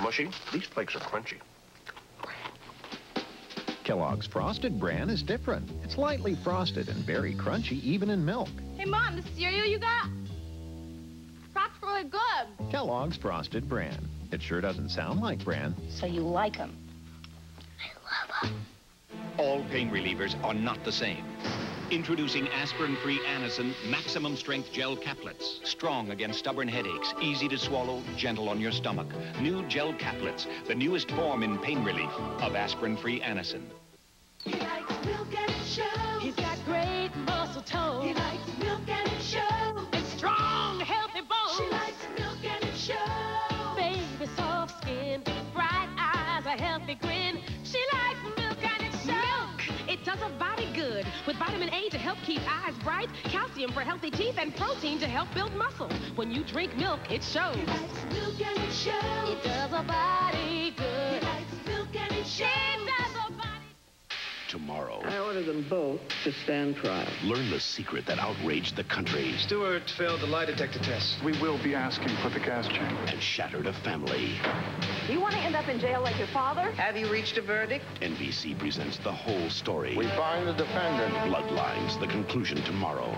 mushy. These flakes are crunchy. Kellogg's Frosted Bran is different. It's lightly frosted and very crunchy, even in milk. Hey, Mom, the cereal you got? That's really good. Kellogg's Frosted Bran. It sure doesn't sound like bran. So you like them? I love them. All pain relievers are not the same. Introducing aspirin-free Anacin maximum strength gel caplets. Strong against stubborn headaches, easy to swallow, gentle on your stomach. New gel caplets, the newest form in pain relief of aspirin-free Anacin. He likes milk and it shows. He's got great muscle tone. He likes milk and it shows. And strong, healthy bones. She likes milk and it shows. Baby, soft skin, bright eyes, a healthy grin. She likes milk and it shows. Milk! It does her body good. With vitamin A to help keep eyes bright, calcium for healthy teeth, and protein to help build muscle. When you drink milk, it shows. He likes milk and it shows. It does her body good. He likes milk and it shows. It does her body. Tomorrow, I ordered them both to stand trial. learn the secret that outraged the country Stewart failed the lie detector test. We will be asking for the gas chamber. and shattered a family. You want to end up in jail like your father? Have you reached a verdict? NBC presents the whole story. We find the defendant. Bloodlines, the conclusion tomorrow.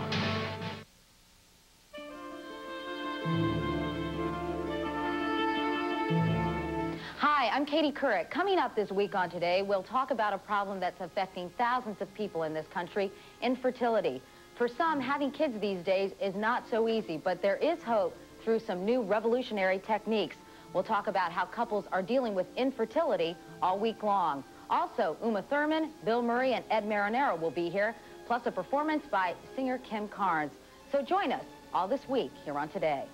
Hi, I'm Katie Couric. Coming up this week on Today, we'll talk about a problem that's affecting thousands of people in this country, infertility. For some, having kids these days is not so easy, but there is hope through some new revolutionary techniques. We'll talk about how couples are dealing with infertility all week long. Also, Uma Thurman, Bill Murray, and Ed Marinero will be here, plus a performance by singer Kim Carnes. So join us all this week here on Today.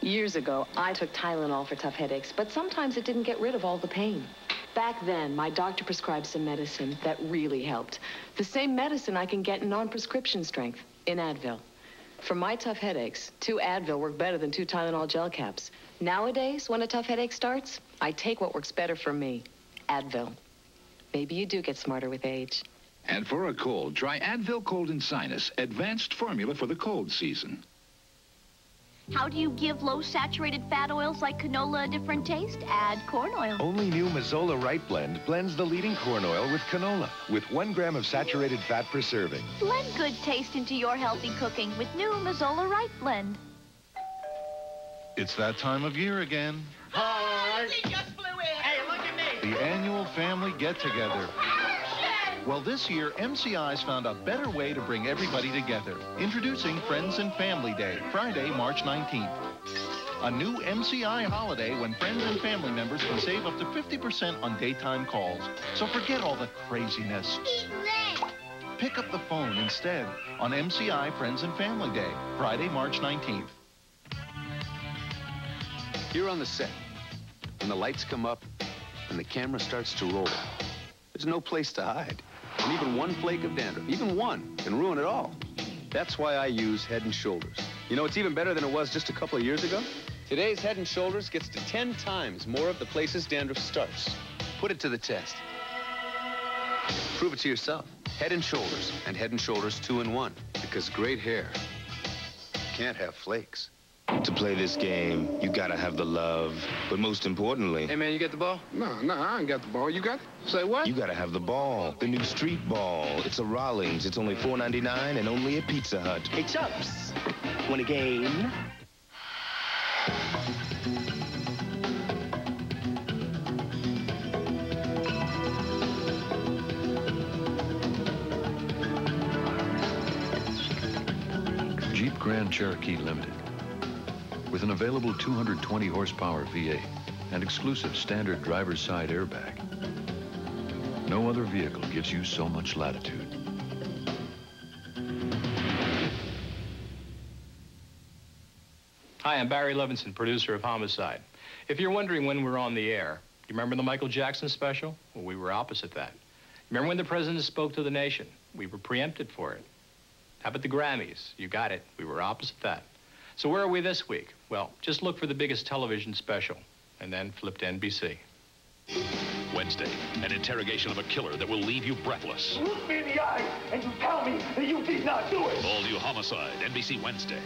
Years ago, I took Tylenol for tough headaches, but sometimes it didn't get rid of all the pain. Back then, my doctor prescribed some medicine that really helped. The same medicine I can get in non-prescription strength, in Advil. For my tough headaches, 2 Advil work better than 2 Tylenol gel caps. Nowadays, when a tough headache starts, I take what works better for me, Advil. Maybe you do get smarter with age. And for a cold, try Advil Cold and Sinus, advanced formula for the cold season. How do you give low-saturated fat oils like canola a different taste? Add corn oil. Only new Mazzola Right Blend blends the leading corn oil with canola, with 1 gram of saturated fat per serving. Blend good taste into your healthy cooking with new Mazzola Right Blend. It's that time of year again. Hi! We just flew in. Hey, look at me. The annual family get-together. Well, this year, MCI's found a better way to bring everybody together. Introducing Friends and Family Day, Friday, March 19th. A new MCI holiday when friends and family members can save up to 50% on daytime calls. So forget all the craziness. Pick up the phone instead on MCI Friends and Family Day, Friday, March 19th. Here on the set, when the lights come up and the camera starts to roll, there's no place to hide. And even 1 flake of dandruff, even 1, can ruin it all. That's why I use Head & Shoulders. You know, it's even better than it was just a couple of years ago. Today's Head & Shoulders gets to 10 times more of the places dandruff starts. Put it to the test. Prove it to yourself. Head & Shoulders, and Head & Shoulders 2-in-1. Because great hair can't have flakes. To play this game, you gotta have the love, but most importantly... Hey, man, you got the ball? No, I ain't got the ball. You got it? Say what? You gotta have the ball, the new street ball. It's a Rollings. It's only $4.99 and only at Pizza Hut. Hey, Chubs, want a game? Jeep Grand Cherokee Limited. With an available 220 horsepower V8 and exclusive standard driver's side airbag, no other vehicle gives you so much latitude. Hi, I'm Barry Levinson, producer of Homicide. If you're wondering when we're on the air, you remember the Michael Jackson special? Well, we were opposite that. Remember when the president spoke to the nation? We were preempted for it. How about the Grammys? You got it. We were opposite that. So where are we this week? Well, just look for the biggest television special, and then flip to NBC. Wednesday, an interrogation of a killer that will leave you breathless. Look me in the eyes and you tell me that you did not do it. All New Homicide, NBC Wednesday.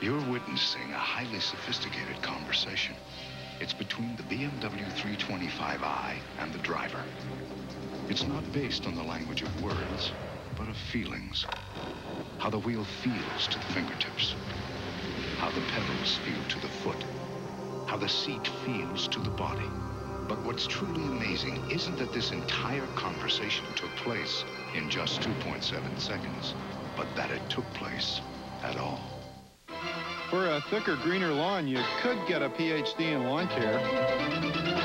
You're witnessing a highly sophisticated conversation. It's between the BMW 325i and the driver. It's not based on the language of words, but of feelings. How the wheel feels to the fingertips. How the pedals feel to the foot. How the seat feels to the body. But what's truly amazing isn't that this entire conversation took place in just 2.7 seconds, but that it took place at all. For a thicker, greener lawn, you could get a PhD in lawn care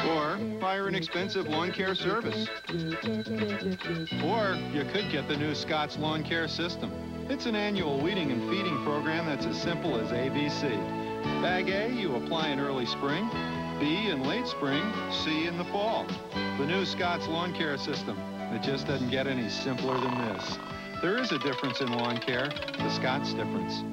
or hire an expensive lawn care service. Or you could get the new Scott's Lawn Care System. It's an annual weeding and feeding program that's as simple as ABC. Bag A, you apply in early spring. B, in late spring. C, in the fall. The new Scott's Lawn Care System. It just doesn't get any simpler than this. There is a difference in lawn care, the Scott's difference.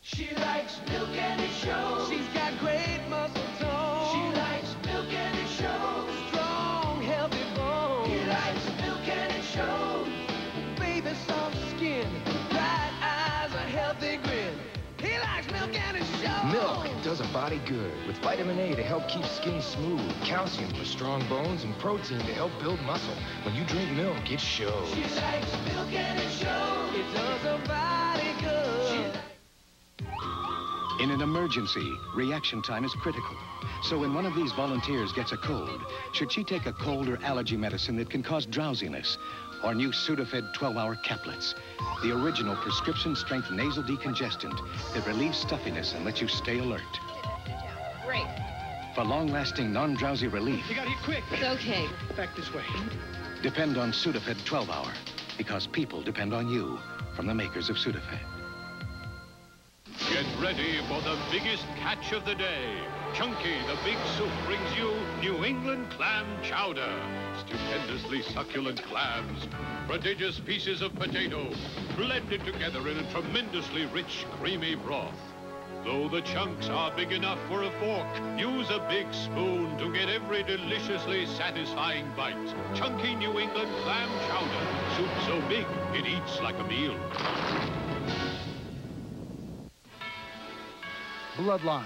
She likes milk and it shows. She's got great muscle tone. She likes milk and it shows. Strong, healthy bones. He likes milk and it shows. Baby, soft skin, bright eyes, a healthy grin. He likes milk and it shows. Milk does a body good with vitamin A to help keep skin smooth, calcium for strong bones, and protein to help build muscle. When you drink milk, it shows. She likes milk and it shows. It does a body good. In an emergency, reaction time is critical. So when one of these volunteers gets a cold, should she take a cold or allergy medicine that can cause drowsiness? Or new Sudafed 12-hour caplets, the original prescription-strength nasal decongestant that relieves stuffiness and lets you stay alert. Great. For long-lasting, non-drowsy relief, You gotta eat quick. It's okay. Back this way. depend on Sudafed 12-hour, because people depend on you, from the makers of Sudafed. Get ready for the biggest catch of the day. Chunky, the big soup, brings you New England clam chowder. Stupendously succulent clams, prodigious pieces of potato, blended together in a tremendously rich, creamy broth. Though the chunks are big enough for a fork, use a big spoon to get every deliciously satisfying bite. Chunky New England clam chowder. Soup so big, it eats like a meal. Bloodlines,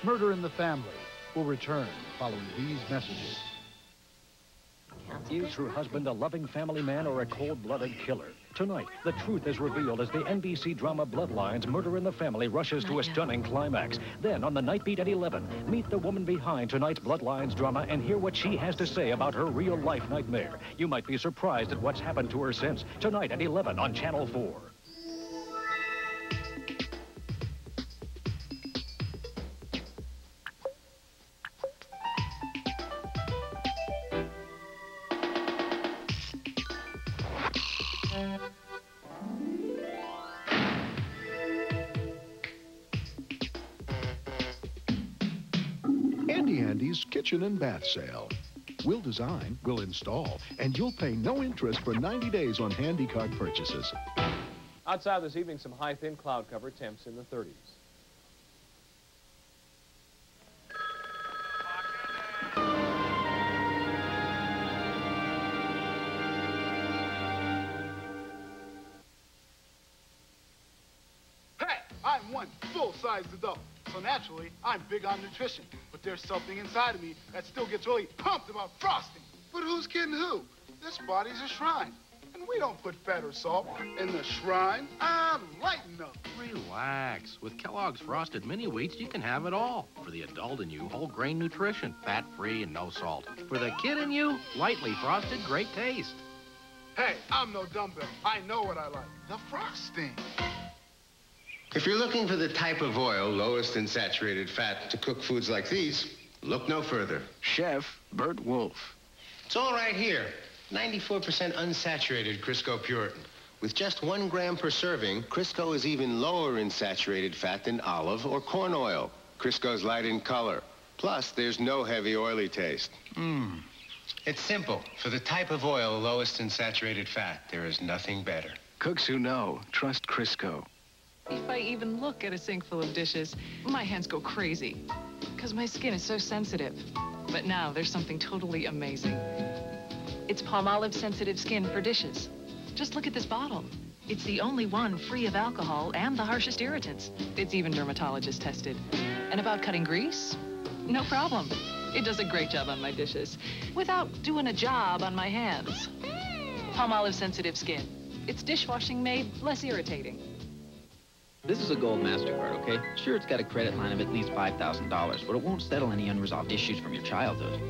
Murder in the Family, will return following these messages. Is her husband a loving family man or a cold-blooded killer? Tonight, the truth is revealed as the NBC drama Bloodlines, Murder in the Family rushes to a stunning climax. Then, on the Night Beat at 11, meet the woman behind tonight's Bloodlines drama and hear what she has to say about her real-life nightmare. You might be surprised at what's happened to her since. Tonight at 11 on Channel 4. Andy's Kitchen and Bath Sale. We'll design, we'll install, and you'll pay no interest for 90 days on handy card purchases. Outside this evening, some high thin cloud cover, temps in the 30s. Hey, I'm one full-sized adult. So naturally, I'm big on nutrition. But there's something inside of me that still gets really pumped about frosting. But who's kidding who? This body's a shrine. And we don't put fat or salt in the shrine. I'm lighten up. Relax. With Kellogg's Frosted Mini Wheats, you can have it all. For the adult in you, whole grain nutrition, fat-free and no salt. For the kid in you, lightly frosted, great taste. Hey, I'm no dumbbell. I know what I like. The frosting. If you're looking for the type of oil lowest in saturated fat to cook foods like these, look no further. Chef Bert Wolf. It's all right here. 94% unsaturated Crisco Puritan. With just 1 gram per serving, Crisco is even lower in saturated fat than olive or corn oil. Crisco's light in color, Plus, there's no heavy, oily taste. It's simple. For the type of oil lowest in saturated fat, there is nothing better. Cooks who know, trust Crisco. If I even look at a sink full of dishes, my hands go crazy because my skin is so sensitive. But now there's something totally amazing. It's Palmolive Sensitive Skin for dishes. Just look at this bottle. It's the only one free of alcohol and the harshest irritants. It's even dermatologist tested. And about cutting grease? No problem. It does a great job on my dishes without doing a job on my hands. Palmolive Sensitive Skin. It's dishwashing made less irritating. This is a Gold MasterCard, okay? Sure, it's got a credit line of at least $5,000, but it won't settle any unresolved issues from your childhood.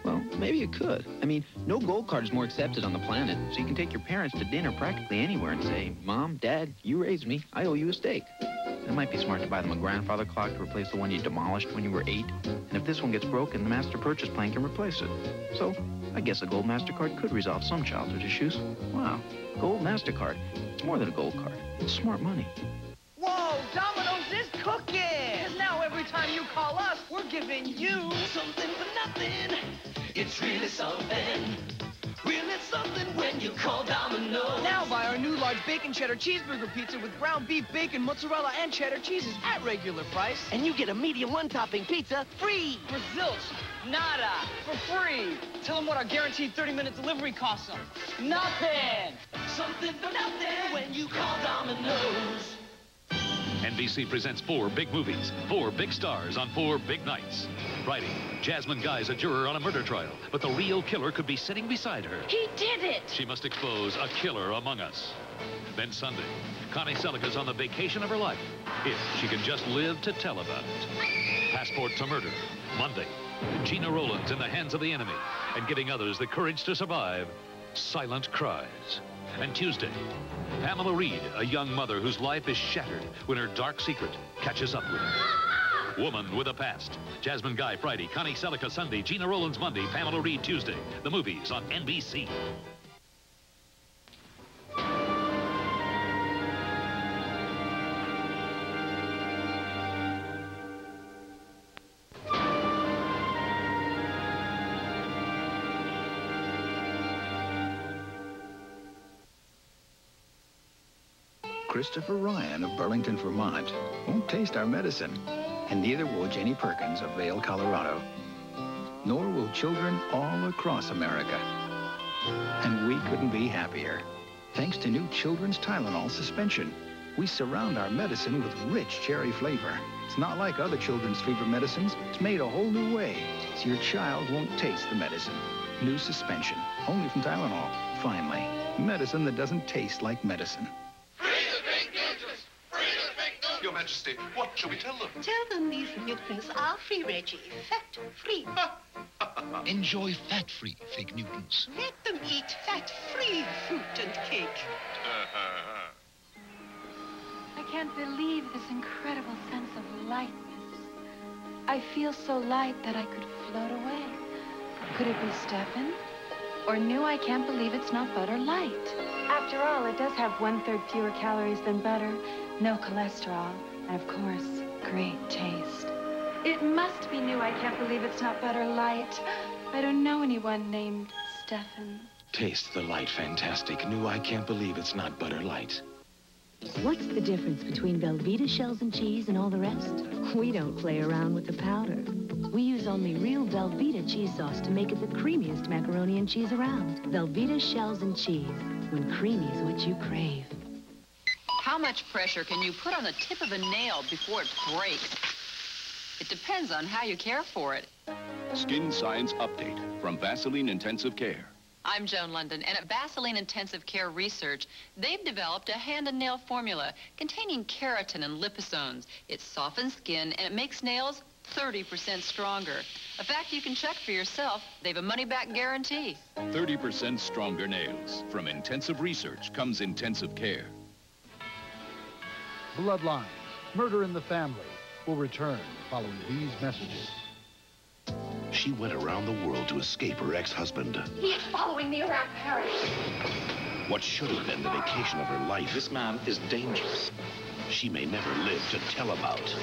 Well, maybe it could. I mean, no Gold card is more accepted on the planet, so you can take your parents to dinner practically anywhere and say, Mom, Dad, you raised me. I owe you a steak. It might be smart to buy them a grandfather clock to replace the one you demolished when you were 8. And if this one gets broken, the Master Purchase Plan can replace it. So, I guess a Gold MasterCard could resolve some childhood issues. Wow, Gold MasterCard. It's more than a Gold card. It's smart money. Whoa, Domino's is cooking! 'Cause now every time you call us, we're giving you something for nothing. It's really something. Really something when you call Domino's. Now buy our new large bacon cheddar cheeseburger pizza with ground beef, bacon, mozzarella, and cheddar cheeses at regular price. And you get a medium one-topping pizza free. For zilch, nada, for free. Tell them what our guaranteed 30-minute delivery costs them. Nothing. Something for nothing when you call Domino's. NBC presents 4 big movies, 4 big stars on 4 big nights. Friday, Jasmine Guy's a juror on a murder trial, but the real killer could be sitting beside her. He did it! She must expose a killer among us. Then Sunday, Connie Selica's on the vacation of her life, if she can just live to tell about it. Passport to Murder. Monday, Gina Rowland's in the hands of the enemy and giving others the courage to survive. Silent Cries. And Tuesday, Pamela Reed, a young mother whose life is shattered when her dark secret catches up with her. Woman with a Past. Jasmine Guy Friday, Connie Selica Sunday, Gina Rowland's Monday, Pamela Reed Tuesday. The movies on NBC. Christopher Ryan of Burlington, Vermont, won't taste our medicine, and neither will Jenny Perkins of Vail, Colorado. Nor will children all across America. And we couldn't be happier. Thanks to new Children's Tylenol suspension, we surround our medicine with rich cherry flavor. It's not like other children's fever medicines. It's made a whole new way, so your child won't taste the medicine. New suspension, only from Tylenol. Finally, medicine that doesn't taste like medicine. Your Majesty, what shall we tell them? Tell them these Newtons are free, Reggie. Fat-free. Enjoy fat-free fake Newtons. Let them eat fat-free fruit and cake. I can't believe this incredible sense of lightness. I feel so light that I could float away. Could it be Stefan? Or new I can't believe it's not butter light. After all, it does have 1/3 fewer calories than butter. No cholesterol, and of course, great taste. It must be new. I can't believe it's not butter light. I don't know anyone named Stefan. Taste the light fantastic. New I can't believe it's not butter light. What's the difference between Velveeta shells and cheese and all the rest? We don't play around with the powder. We use only real Velveeta cheese sauce to make it the creamiest macaroni and cheese around. Velveeta shells and cheese, when creamy is what you crave. How much pressure can you put on the tip of a nail before it breaks? It depends on how you care for it. Skin Science Update from Vaseline Intensive Care. I'm Joan London, and at Vaseline Intensive Care Research, they've developed a hand and nail formula containing keratin and liposomes. It softens skin, and it makes nails 30% stronger. A fact you can check for yourself. They've a money-back guarantee. 30% stronger nails. From intensive research comes intensive care. Bloodlines, Murder in the Family will return following these messages. She went around the world to escape her ex-husband. He is following me around Paris. What should have been the vacation of her life. This man is dangerous. She may never live to tell about.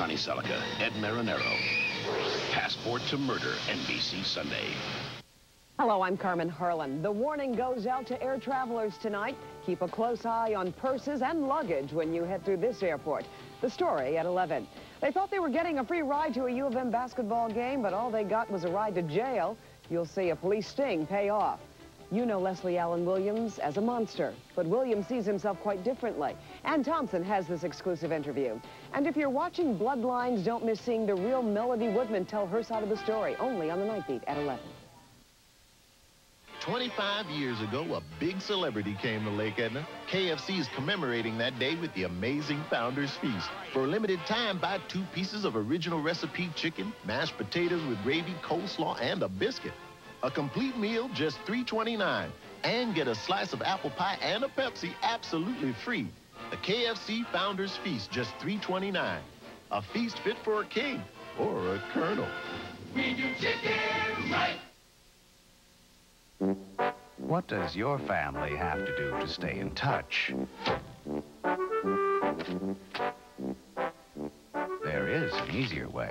Johnny Celica, Ed Marinero. Passport to Murder, NBC Sunday. Hello, I'm Carmen Harlan. The warning goes out to air travelers tonight. Keep a close eye on purses and luggage when you head through this airport. The story at 11. They thought they were getting a free ride to a U of M basketball game, but all they got was a ride to jail. You'll see a police sting pay off. You know Leslie Allen Williams as a monster, but Williams sees himself quite differently. Ann Thompson has this exclusive interview. And if you're watching Bloodlines, don't miss seeing the real Melody Woodman tell her side of the story, only on the Night Beat at 11. 25 years ago, a big celebrity came to Lake Edna. KFC is commemorating that day with the amazing Founders Feast. For a limited time, buy 2 pieces of original recipe chicken, mashed potatoes with gravy, coleslaw, and a biscuit. A complete meal, just $3.29. And get a slice of apple pie and a Pepsi absolutely free. The KFC Founders Feast, just $3.29. A feast fit for a king or a colonel. We do chicken right. What does your family have to do to stay in touch? There is an easier way.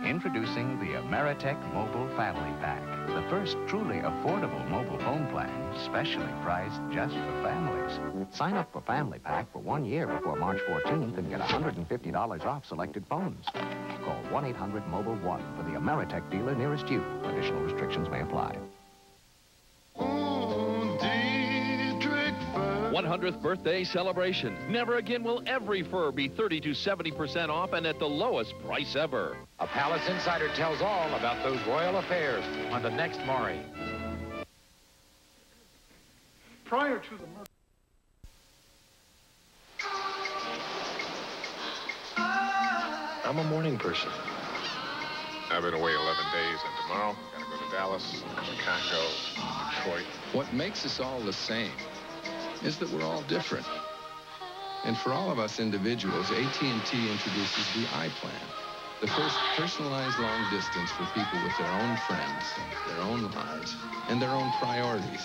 Introducing the Ameritech Mobile Family Pack, the first truly affordable mobile phone plan, specially priced just for families. Sign up for Family Pack for 1 year before March 14th and get $150 off selected phones. Call 1-800-MOBILE-1 for the Ameritech dealer nearest you. Additional restrictions may apply. 100th birthday celebration. Never again will every fur be 30 to 70% off and at the lowest price ever. A Palace insider tells all about those royal affairs on the next Maury. Prior to the murder. I'm a morning person. I've been away 11 days, and tomorrow I'm going to go to Dallas, Chicago, Detroit. What makes us all the same is that we're all different. And for all of us individuals, AT&T introduces the I Plan, the first personalized long distance for people with their own friends, their own lives, and their own priorities.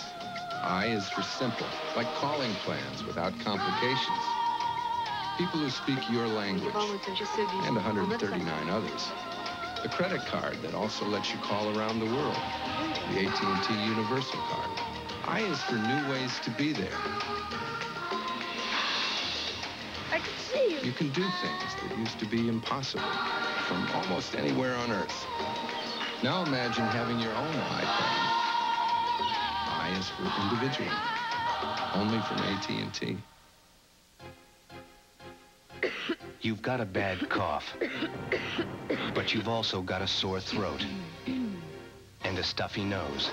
I is for simple, like calling plans without complications. People who speak your language, and 139 others. The credit card that also lets you call around the world, the AT&T Universal Card. I is for new ways to be there. I can see you. You can do things that used to be impossible from almost anywhere on Earth. Now imagine having your own iPad. I is for individual. Only from AT&T. You've got a bad cough, but you've also got a sore throat and a stuffy nose.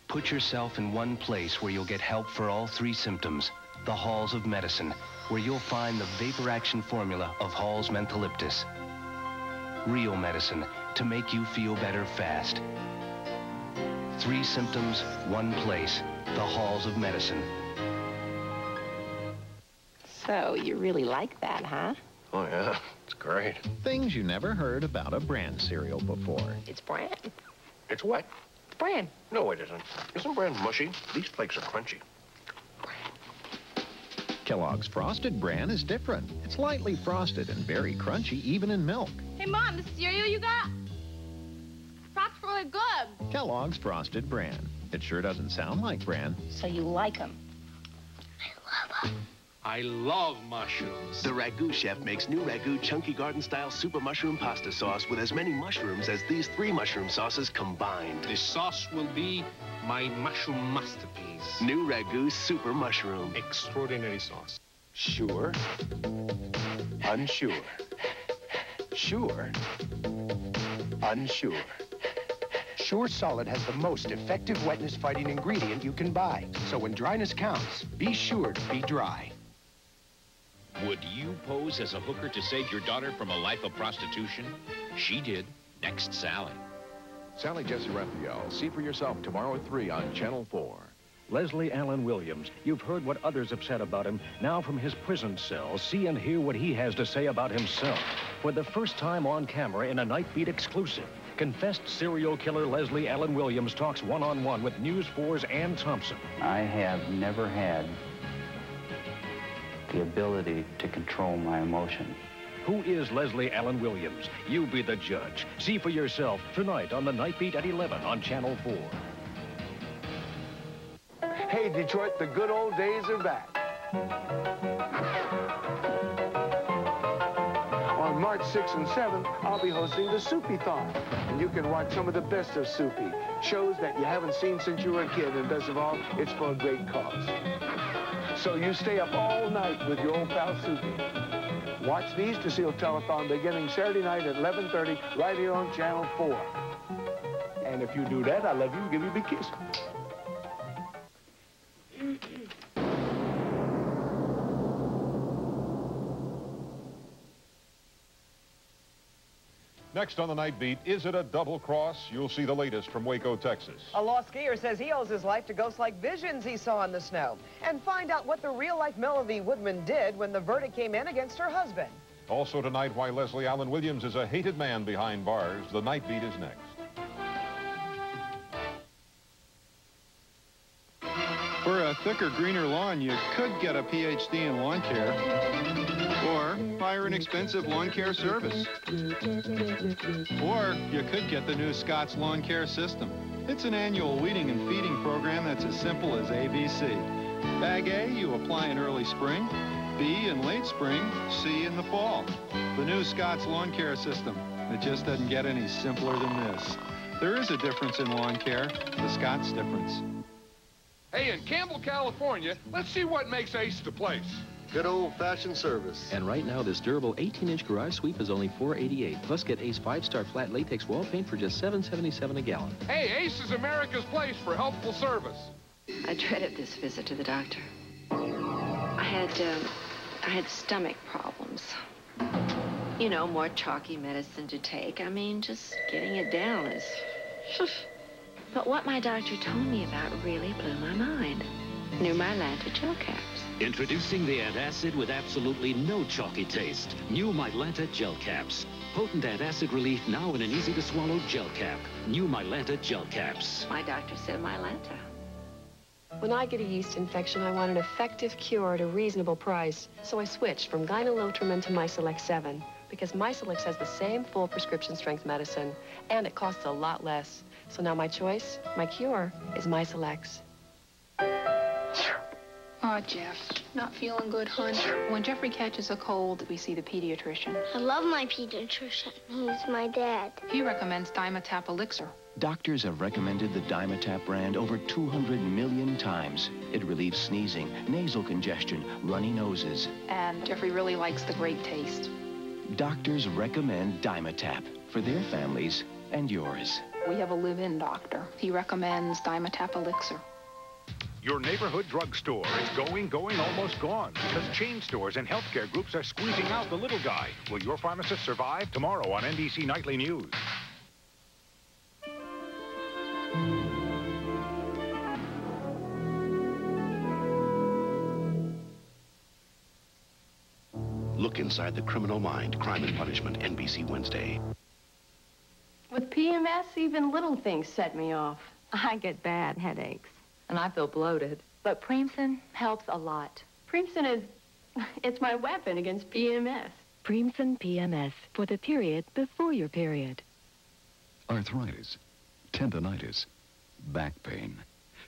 Put yourself in one place where you'll get help for all 3 symptoms. The Halls of Medicine, where you'll find the vapor action formula of Hall's Mentholyptus. Real medicine to make you feel better fast. 3 symptoms, 1 place. The Halls of Medicine. So, you really like that, huh? Oh, yeah. It's great. Things you never heard about a Bran cereal before. It's Bran. It's what? It's Bran. No, it isn't. Isn't Bran mushy? These flakes are crunchy. Kellogg's Frosted Bran is different. It's lightly frosted and very crunchy, even in milk. Hey, Mom, the cereal you got? That's really good. Kellogg's Frosted Bran. It sure doesn't sound like Bran. So you like them. I love mushrooms. The Ragu chef makes new Ragu Chunky Garden-style super mushroom pasta sauce with as many mushrooms as these 3 mushroom sauces combined. The sauce will be my mushroom masterpiece. New Ragu super mushroom. Extraordinary sauce. Sure. Unsure. Sure. Unsure. Sure Solid has the most effective wetness-fighting ingredient you can buy. So when dryness counts, be sure to be dry. Would you pose as a hooker to save your daughter from a life of prostitution? She did. Next, Sally. Sally Jesse Raphael. See for yourself tomorrow at 3 on Channel 4. Leslie Allen Williams. You've heard what others have said about him. Now from his prison cell, see and hear what he has to say about himself. For the first time on camera in a Night Beat exclusive, confessed serial killer Leslie Allen Williams talks one-on-one with News 4's Ann Thompson. I have never had the ability to control my emotion. Who is Leslie Allen Williams? You be the judge. See for yourself tonight on the Night Beat at 11 on Channel 4. Hey, Detroit, the good old days are back. On March 6th and 7th, I'll be hosting the Soupy-thon. And you can watch some of the best of Soupy. Shows that you haven't seen since you were a kid, and best of all, it's for a great cause. So you stay up all night with your old pal Soupy. Watch the Easter Seal Telethon beginning Saturday night at 11:30 right here on Channel 4. And if you do that, I love you and give you a big kiss. Next on the Night Beat, is it a double cross? You'll see the latest from Waco, Texas. A lost skier says he owes his life to ghost-like visions he saw in the snow. And find out what the real-life Melody Woodman did when the verdict came in against her husband. Also tonight, why Leslie Allen Williams is a hated man behind bars. The Night Beat is next. For a thicker, greener lawn, you could get a PhD in lawn care. Or hire an expensive lawn care service. Or you could get the new Scott's Lawn Care System. It's an annual weeding and feeding program that's as simple as ABC. Bag A, you apply in early spring. B, in late spring. C, in the fall. The new Scott's Lawn Care System. It just doesn't get any simpler than this. There is a difference in lawn care, the Scott's difference. Hey, in Campbell, California, let's see what makes Ace the place. Good old-fashioned service. And right now, this durable 18-inch garage sweep is only $4.88. Plus, get Ace 5-star flat latex wall paint for just $7.77 a gallon. Hey, Ace is America's place for helpful service. I dreaded this visit to the doctor. I had stomach problems. You know, more chalky medicine to take. I mean, just getting it down is... But what my doctor told me about really blew my mind. New Mylanta gel caps. Introducing the antacid with absolutely no chalky taste. New Mylanta gel caps. Potent antacid relief now in an easy-to-swallow gel cap. New Mylanta gel caps. My doctor said Mylanta. When I get a yeast infection, I want an effective cure at a reasonable price. So I switched from Gynolotrimine to Mycelex 7 because Mycelex has the same full prescription strength medicine and it costs a lot less. So now my choice, my cure, is Mycelex. Oh, Jeff, not feeling good, hon. When Jeffrey catches a cold, we see the pediatrician. I love my pediatrician. He's my dad. He recommends Dimetapp Elixir. Doctors have recommended the Dimetapp brand over 200 million times. It relieves sneezing, nasal congestion, runny noses. And Jeffrey really likes the great taste. Doctors recommend Dimetapp for their families and yours. We have a live-in doctor. He recommends Dimetapp Elixir. Your neighborhood drugstore is going, almost gone because chain stores and healthcare groups are squeezing out the little guy. Will your pharmacist survive? Tomorrow on NBC Nightly News. Look inside the criminal mind. Crime and Punishment, NBC Wednesday. With PMS, even little things set me off. I get bad headaches, and I feel bloated. But Primson helps a lot. Primson it's my weapon against PMS. Primson PMS for the period before your period. Arthritis, tendonitis, back pain.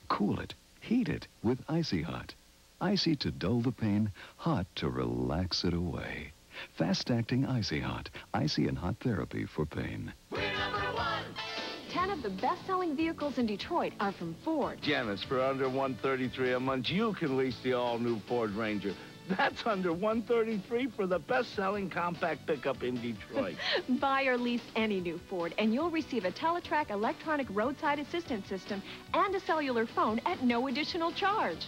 Cool it, heat it with Icy Hot. Icy to dull the pain, hot to relax it away. Fast-acting Icy Hot. Icy and hot therapy for pain. 10 of the best-selling vehicles in Detroit are from Ford. Janice, for under $133 a month, you can lease the all-new Ford Ranger. That's under $133 for the best-selling compact pickup in Detroit. Buy or lease any new Ford, and you'll receive a Teletrack electronic roadside assistance system and a cellular phone at no additional charge.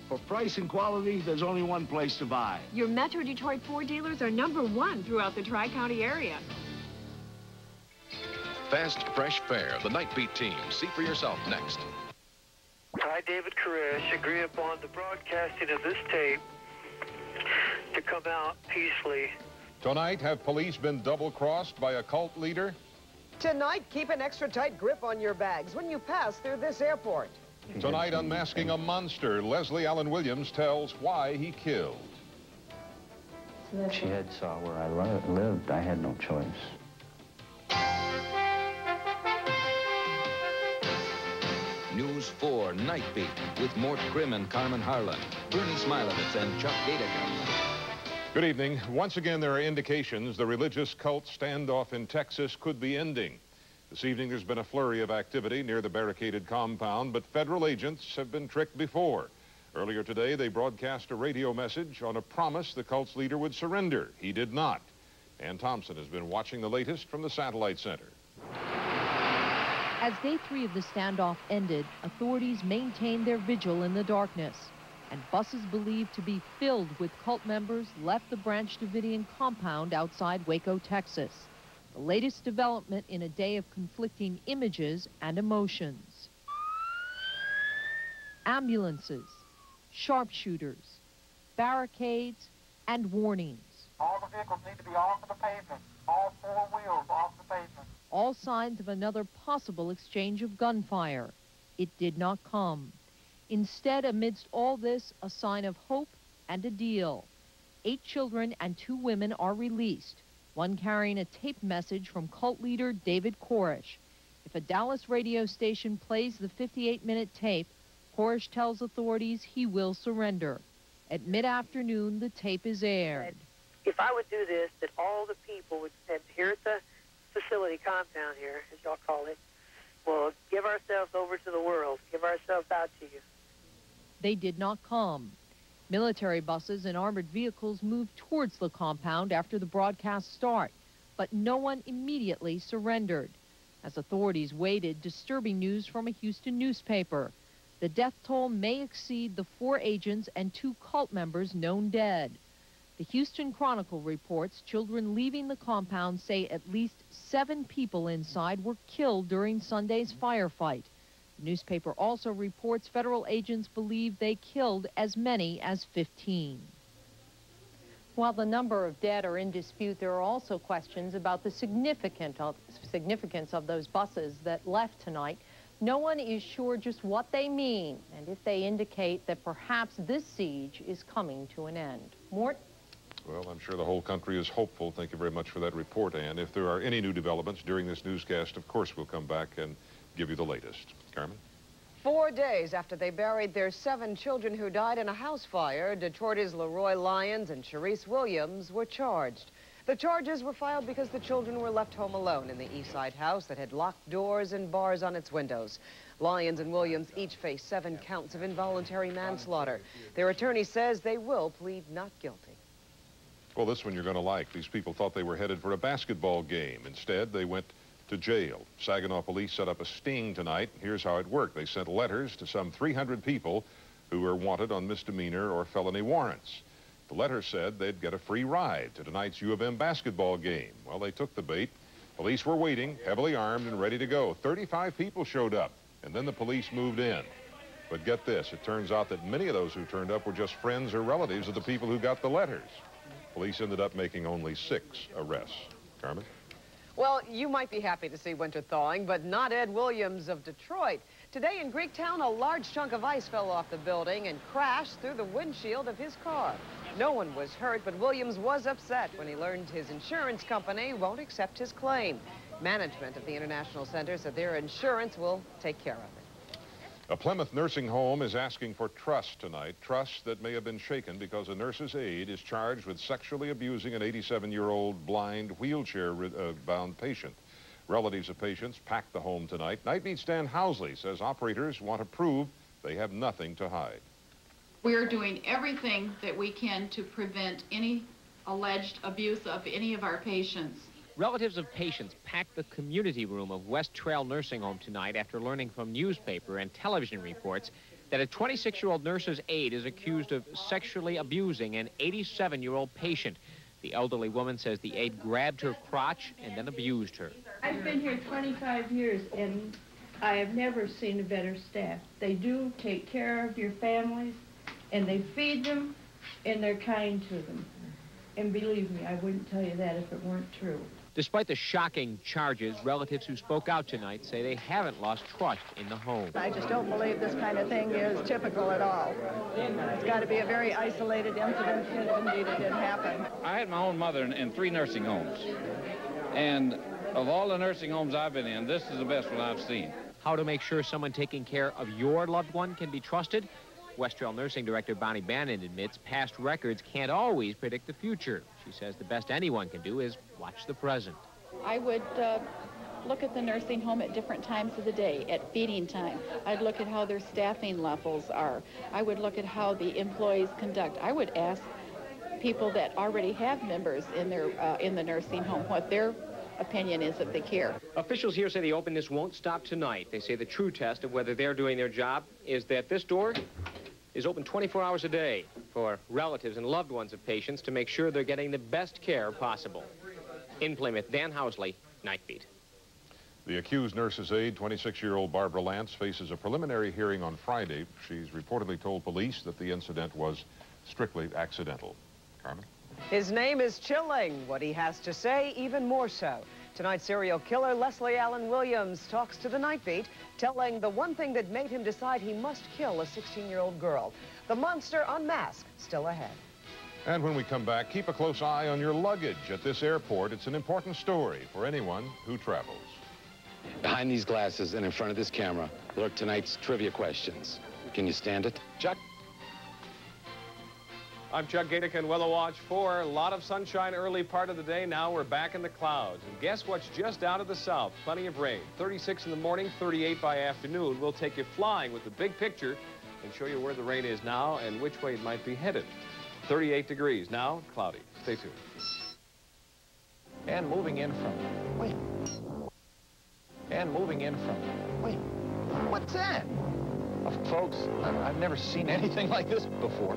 For price and quality, there's only one place to buy. Your Metro Detroit Ford dealers are #1 throughout the Tri-County area. Fast, fresh fare. The Night Beat team. See for yourself next. I, David Koresh, agree upon the broadcasting of this tape to come out peacefully. Tonight, have police been double-crossed by a cult leader? Tonight, keep an extra tight grip on your bags when you pass through this airport. Tonight, unmasking a monster, Leslie Allen Williams tells why he killed. She had saw where I lived. I had no choice. News 4 Night Beat with Mort Grimm and Carmen Harlan, Bernie Smilovitz and Chuck Gatica. Good evening. Once again, there are indications the religious cult standoff in Texas could be ending. This evening, there's been a flurry of activity near the barricaded compound, but federal agents have been tricked before. Earlier today, they broadcast a radio message on a promise the cult's leader would surrender. He did not. Ann Thompson has been watching the latest from the Satellite Center. As day 3 of the standoff ended, authorities maintained their vigil in the darkness, and buses believed to be filled with cult members left the Branch Davidian compound outside Waco, Texas. The latest development in a day of conflicting images and emotions. Ambulances, sharpshooters, barricades, and warnings. All the vehicles need to be off of the pavement. All 4 wheels off the pavement. All signs of another possible exchange of gunfire. It did not come. Instead, amidst all this, a sign of hope and a deal. 8 children and 2 women are released, one carrying a taped message from cult leader David Koresh. If a Dallas radio station plays the 58-minute tape, Koresh tells authorities he will surrender. At mid-afternoon, the tape is aired. If I would do this, that all the people would stand here at the facility compound here, as y'all call it, will give ourselves over to the world, give ourselves out to you. They did not come. Military buses and armored vehicles moved towards the compound after the broadcast start, but no one immediately surrendered. As authorities waited, disturbing news from a Houston newspaper. The death toll may exceed the 4 agents and 2 cult members known dead. The Houston Chronicle reports children leaving the compound say at least 7 people inside were killed during Sunday's firefight. The newspaper also reports federal agents believe they killed as many as 15. While the number of dead are in dispute, there are also questions about the significance of those buses that left tonight. No one is sure just what they mean and if they indicate that perhaps this siege is coming to an end. Mort? Well, I'm sure the whole country is hopeful. Thank you very much for that report, Ann. If there are any new developments during this newscast, of course, we'll come back and give you the latest. Carmen? 4 days after they buried their 7 children who died in a house fire, Detroit's Leroy Lyons and Sharice Williams were charged. The charges were filed because the children were left home alone in the East Side house that had locked doors and bars on its windows. Lyons and Williams each face 7 counts of involuntary manslaughter. Their attorney says they will plead not guilty. Well, this one you're going to like. These people thought they were headed for a basketball game. Instead, they went to jail. Saginaw police set up a sting tonight. Here's how it worked. They sent letters to some 300 people who were wanted on misdemeanor or felony warrants. The letter said they'd get a free ride to tonight's U of M basketball game. Well, they took the bait. Police were waiting, heavily armed and ready to go. 35 people showed up, and then the police moved in. But get this, it turns out that many of those who turned up were just friends or relatives of the people who got the letters. Police ended up making only 6 arrests. Carmen? Well, you might be happy to see winter thawing, but not Ed Williams of Detroit. Today in Greektown, a large chunk of ice fell off the building and crashed through the windshield of his car. No one was hurt, but Williams was upset when he learned his insurance company won't accept his claim. Management of the International Center said their insurance will take care of it. A Plymouth nursing home is asking for trust tonight, trust that may have been shaken because a nurse's aide is charged with sexually abusing an 87-year-old blind wheelchair-bound patient. Relatives of patients packed the home tonight. NIGHTBEAT Stan Housley says operators want to prove they have nothing to hide. We're doing everything that we can to prevent any alleged abuse of any of our patients. Relatives of patients packed the community room of West Trail Nursing Home tonight after learning from newspaper and television reports that a 26-year-old nurse's aide is accused of sexually abusing an 87-year-old patient. The elderly woman says the aide grabbed her crotch and then abused her. I've been here 25 years, and I have never seen a better staff. They do take care of your families, and they feed them, and they're kind to them. And believe me, I wouldn't tell you that if it weren't true. Despite the shocking charges, relatives who spoke out tonight say they haven't lost trust in the home. I just don't believe this kind of thing is typical at all. It's got to be a very isolated incident if indeed it did happen. I had my own mother in 3 nursing homes. And of all the nursing homes I've been in, this is the best one I've seen. How to make sure someone taking care of your loved one can be trusted? West Trail Nursing Director Bonnie Bannon admits past records can't always predict the future. She says the best anyone can do is watch the present. I would look at the nursing home at different times of the day, at feeding time. I'd look at how their staffing levels are. I would look at how the employees conduct. I would ask people that already have members in the nursing home what their opinion is of the care. Officials here say the openness won't stop tonight. They say the true test of whether they're doing their job is that this door is open 24 hours a day for relatives and loved ones of patients to make sure they're getting the best care possible. In Plymouth, Dan Housley, Night Beat. The accused nurse's aide, 26-year-old Barbara Lance, faces a preliminary hearing on Friday. She's reportedly told police that the incident was strictly accidental. Carmen? His name is chilling. What he has to say, even more so. Tonight's serial killer, Leslie Allen Williams, talks to the Night Beat, telling the one thing that made him decide he must kill a 16-year-old girl. The monster unmasked, still ahead. And when we come back, keep a close eye on your luggage at this airport. It's an important story for anyone who travels. Behind these glasses and in front of this camera lurk tonight's trivia questions. Can you stand it? Chuck? I'm Chuck Gatica, Weather Watch 4. A lot of sunshine early part of the day. Now we're back in the clouds. And guess what's just out of the south? Plenty of rain. 36 in the morning, 38 by afternoon. We'll take you flying with the big picture and show you where the rain is now and which way it might be headed. 38 degrees. Now, cloudy. Stay tuned. And moving in from... Wait. And moving in from... Wait. What's that? Folks, I've never seen anything like this before.